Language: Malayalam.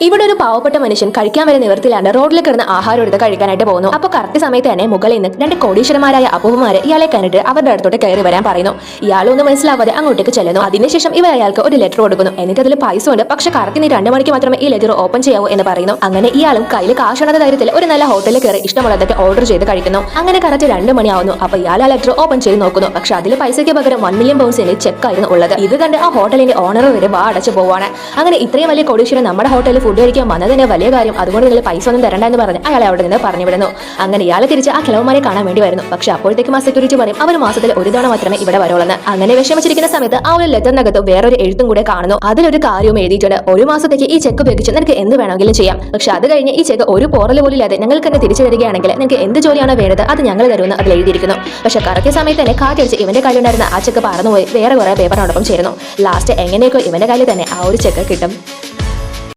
ഇവിടെ ഒരു പാവപ്പെട്ട മനുഷ്യൻ കഴിക്കാൻ വരെ നിവർത്തില്ലാണ്ട് റോഡിൽ കിടന്ന് ആഹാരം എടുത്ത് കഴിക്കാനായിട്ട് പോകുന്നു. അപ്പോൾ കറക്റ്റ് സമയത്ത് തന്നെ മുകളിൽ നിന്ന് രണ്ട് കോടീശ്വരന്മാരായ അപ്പൂപ്പന്മാരെ ഇയാളെ കണ്ടിട്ട് അവരുടെ അടുത്തോട്ട് കയറി വരാൻ പറയുന്നു. ഇയാളൊന്നും മനസ്സിലാവാതെ അങ്ങോട്ടേക്ക് ചെല്ലുന്നു. അതിനുശേഷം ഇവർ അയാൾക്ക് ഒരു ലെറ്റർ കൊടുക്കുന്നു. എന്നിട്ട് അതിൽ പൈസ ഉണ്ട്, പക്ഷെ കറക്റ്റ് നീ 2 മണിക്ക് മാത്രമേ ഈ ലെറ്റർ ഓപ്പൺ ചെയ്യാവൂ എന്ന് പറയുന്നു. അങ്ങനെ ഇയാളും കയ്യിൽ കാശുള്ള ധൈര്യത്തിൽ ഒരു നല്ല ഹോട്ടലിൽ കയറി ഇഷ്ടമുള്ളതൊക്കെ ഓർഡർ ചെയ്ത് കഴിക്കുന്നു. അങ്ങനെ കറക്റ്റ് 2 മണിയാവുന്നു. അപ്പോൾ ഇയാൾ ആ ലെറ്റർ ഓപ്പൺ ചെയ്ത് നോക്കുന്നു. പക്ഷെ അതിൽ പൈസയ്ക്ക് പകരം 1 മില്യൺ പൗണ്ട്സിന്റെ ചെക്കായിരുന്നു ഉള്ളത്. ഇത് കണ്ട് ആ ഹോട്ടലിന്റെ ഓണർ വരെ വാ അടച്ചു പോവാണ്. അങ്ങനെ ഇത്രയും വലിയ കോടീശ്വരൻ നമ്മുടെ ഹോട്ടലിൽ ഫുഡ് കഴിക്കാൻ വന്നതിന് വലിയ കാര്യം, അതുകൊണ്ട് നിങ്ങൾ പൈസ ഒന്നും തരണ്ട എന്ന് പറഞ്ഞ് അയാളെ അവിടെ നിന്ന് പറഞ്ഞു വിടുന്നു. അങ്ങനെ ഇയാൾ തിരിച്ച് ആ കിളവന്മാരെ കാണാൻ വേണ്ടി വരുന്നു. പക്ഷെ അപ്പോഴത്തേക്കും ആ സെക്യൂരിറ്റി പറയും അവർ മാസത്തിൽ ഒരു തവണ മാത്രമേ ഇവിടെ വരുള്ളൂ. അങ്ങനെ വിഷമിച്ചിരിക്കുന്ന സമയത്ത് ആ ഒരു ലെറ്ററിനകത്ത് വേറൊരു എഴുത്തും കൂടെ കാണുന്നു. അതിലൊരു കാര്യവും എഴുതിയിട്ടുണ്ട്. 1 മാസത്തേക്ക് ഈ ചെക്ക് ഉപയോഗിച്ച് നിനക്ക് എന്ത് വേണമെങ്കിലും ചെയ്യാം. പക്ഷെ അത് കഴിഞ്ഞ് ഈ ചെക്ക് ഒരു പോറൽ പോലും ഇല്ലാതെ ഞങ്ങൾക്ക് തന്നെ തിരിച്ചു തരികയാണെങ്കിൽ നിങ്ങൾക്ക് എന്ത് ജോലിയാണോ വേണ്ടത് അത് ഞങ്ങൾ തരുമെന്ന് അതിൽ എഴുതിയിരിക്കുന്നു. പക്ഷെ കറക്റ്റ് സമയത്ത് തന്നെ കാറ്റടിച്ച് ഇവന്റെ കയ്യിലുണ്ടായിരുന്ന ആ ചെക്ക് പറന്നുപോയി വേറെ കുറെ പേപ്പറിനോടൊപ്പം ചേരുന്നു. ലാസ്റ്റ് എങ്ങനെയൊക്കെ ഇവന്റെ കയ്യിൽ തന്നെ ആ ഒരു ചെക്ക് കിട്ടും.